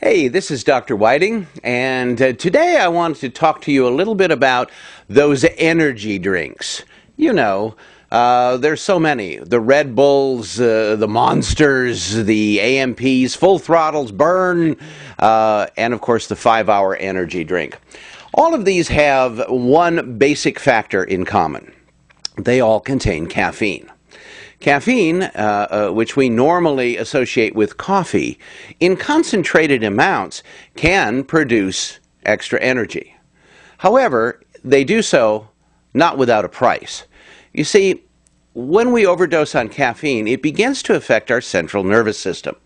Hey, this is Dr. Whiting, and today I wanted to talk to you a little bit about those energy drinks. There's so many. The Red Bulls, the Monsters, the AMPs, Full Throttles, Burn, and of course the 5-Hour Energy Drink. All of these have one basic factor in common. They all contain caffeine. Caffeine, which we normally associate with coffee, in concentrated amounts can produce extra energy. However, they do so not without a price. You see, when we overdose on caffeine, it begins to affect our central nervous system,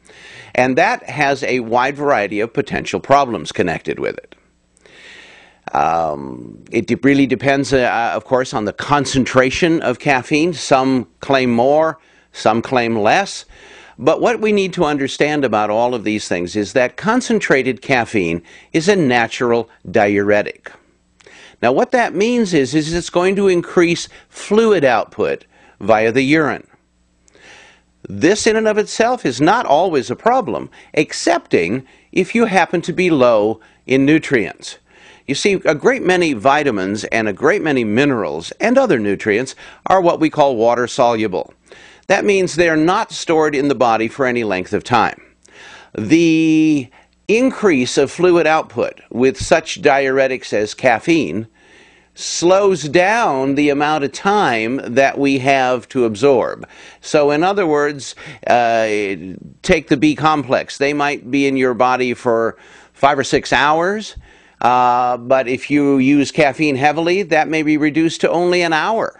and that has a wide variety of potential problems connected with it. It really depends, of course, on the concentration of caffeine. Some claim more, some claim less. But what we need to understand about all of these things is that concentrated caffeine is a natural diuretic. Now, what that means is it's going to increase fluid output via the urine. This in and of itself is not always a problem, excepting if you happen to be low in nutrients. You see, a great many vitamins and a great many minerals and other nutrients are what we call water soluble. That means they're not stored in the body for any length of time. The increase of fluid output with such diuretics as caffeine slows down the amount of time that we have to absorb. So in other words, take the B complex. They might be in your body for 5 or 6 hours. But if you use caffeine heavily, that may be reduced to only an hour.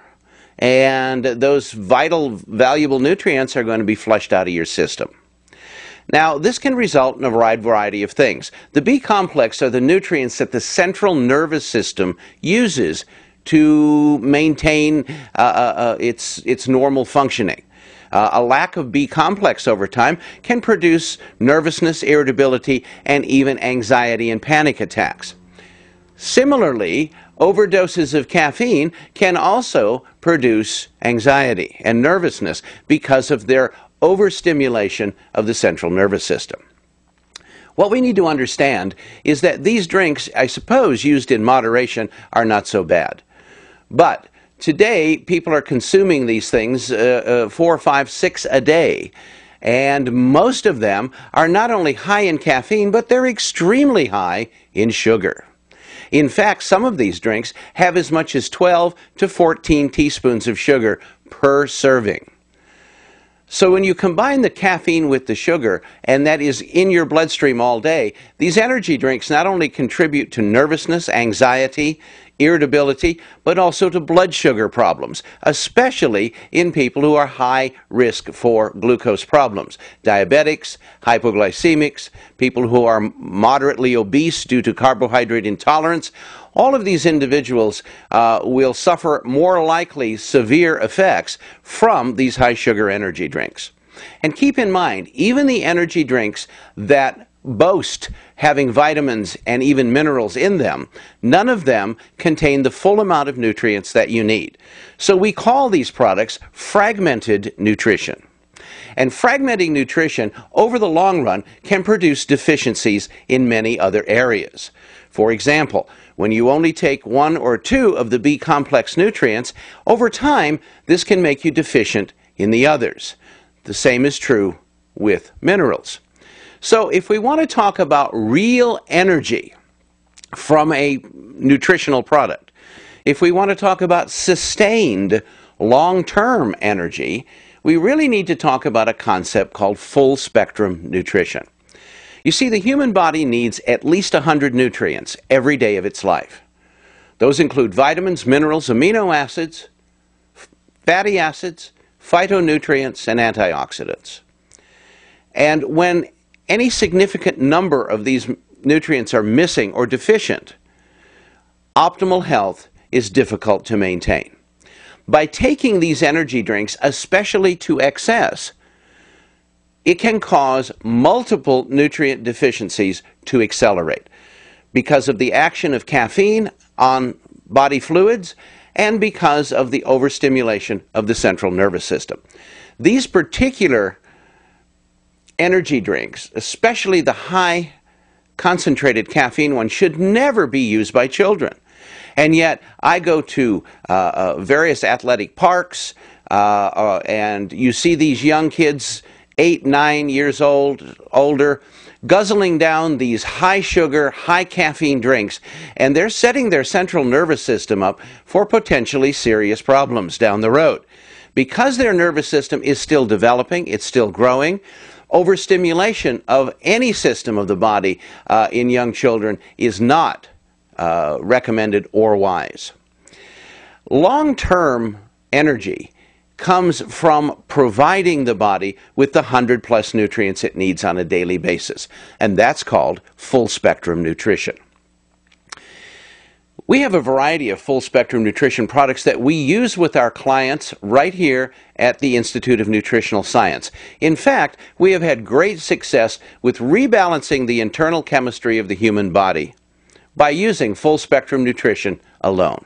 And those vital, valuable nutrients are going to be flushed out of your system. Now, this can result in a wide variety of things. The B complex are the nutrients that the central nervous system uses to maintain its normal functioning. A lack of B complex over time can produce nervousness, irritability, and even anxiety and panic attacks. Similarly, overdoses of caffeine can also produce anxiety and nervousness because of their overstimulation of the central nervous system. What we need to understand is that these drinks, I suppose, used in moderation, are not so bad. But today, people are consuming these things 4, 5, 6 a day. And most of them are not only high in caffeine, but they're extremely high in sugar. In fact, some of these drinks have as much as 12 to 14 teaspoons of sugar per serving. So when you combine the caffeine with the sugar, and that is in your bloodstream all day, these energy drinks not only contribute to nervousness, anxiety, irritability, but also to blood sugar problems, especially in people who are high risk for glucose problems. Diabetics, hypoglycemics, people who are moderately obese due to carbohydrate intolerance. All of these individuals will suffer more likely severe effects from these high sugar energy drinks. And keep in mind, even the energy drinks that boast having vitamins and even minerals in them, none of them contain the full amount of nutrients that you need. So we call these products fragmented nutrition. And fragmenting nutrition over the long run can produce deficiencies in many other areas. For example, when you only take 1 or 2 of the B complex nutrients, over time this can make you deficient in the others. The same is true with minerals. So if we want to talk about real energy from a nutritional product, if we want to talk about sustained long-term energy, we really need to talk about a concept called full-spectrum nutrition. You see, the human body needs at least 100 nutrients every day of its life. Those include vitamins, minerals, amino acids, fatty acids, phytonutrients, and antioxidants. And when any significant number of these nutrients are missing or deficient, optimal health is difficult to maintain. By taking these energy drinks, especially to excess, it can cause multiple nutrient deficiencies to accelerate because of the action of caffeine on body fluids and because of the overstimulation of the central nervous system. These particular energy drinks, especially the high concentrated caffeine one should never be used by children. And yet, I go to various athletic parks, and you see these young kids, 8, 9 years old, older, guzzling down these high-sugar, high-caffeine drinks, and they're setting their central nervous system up for potentially serious problems down the road. Because their nervous system is still developing, it's still growing, overstimulation of any system of the body in young children is not recommended or wise. Long-term energy comes from providing the body with the 100+ nutrients it needs on a daily basis, and that's called full-spectrum nutrition. We have a variety of full-spectrum nutrition products that we use with our clients right here at the Institute of Nutritional Science. In fact, we have had great success with rebalancing the internal chemistry of the human body by using full-spectrum nutrition alone.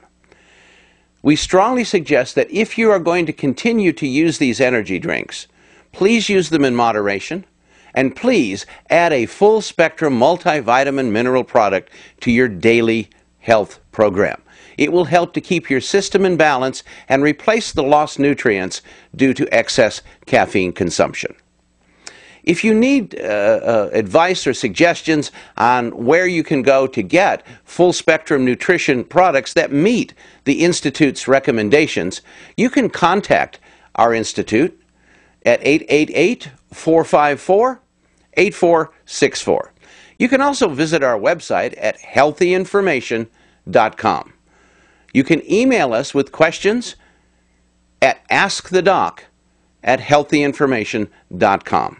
We strongly suggest that if you are going to continue to use these energy drinks, please use them in moderation, and please add a full-spectrum multivitamin mineral product to your daily health program. It will help to keep your system in balance and replace the lost nutrients due to excess caffeine consumption. If you need advice or suggestions on where you can go to get full-spectrum nutrition products that meet the Institute's recommendations, you can contact our Institute at 888-454-8464. You can also visit our website at healthyinformation.com. You can email us with questions at askthedoc@healthyinformation.com.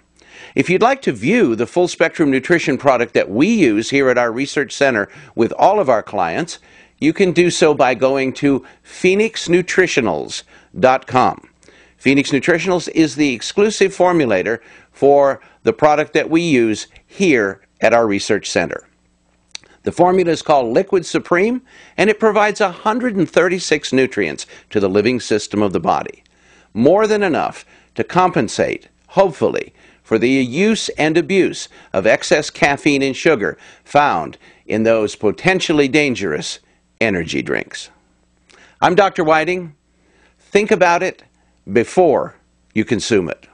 If you'd like to view the full-spectrum nutrition product that we use here at our research center with all of our clients, you can do so by going to phoenixnutritionals.com. Phoenix Nutritionals is the exclusive formulator for the product that we use here at our research center. The formula is called Liquid Supreme, and it provides 136 nutrients to the living system of the body. More than enough to compensate, hopefully, for the use and abuse of excess caffeine and sugar found in those potentially dangerous energy drinks. I'm Dr. Whiting. Think about it before you consume it.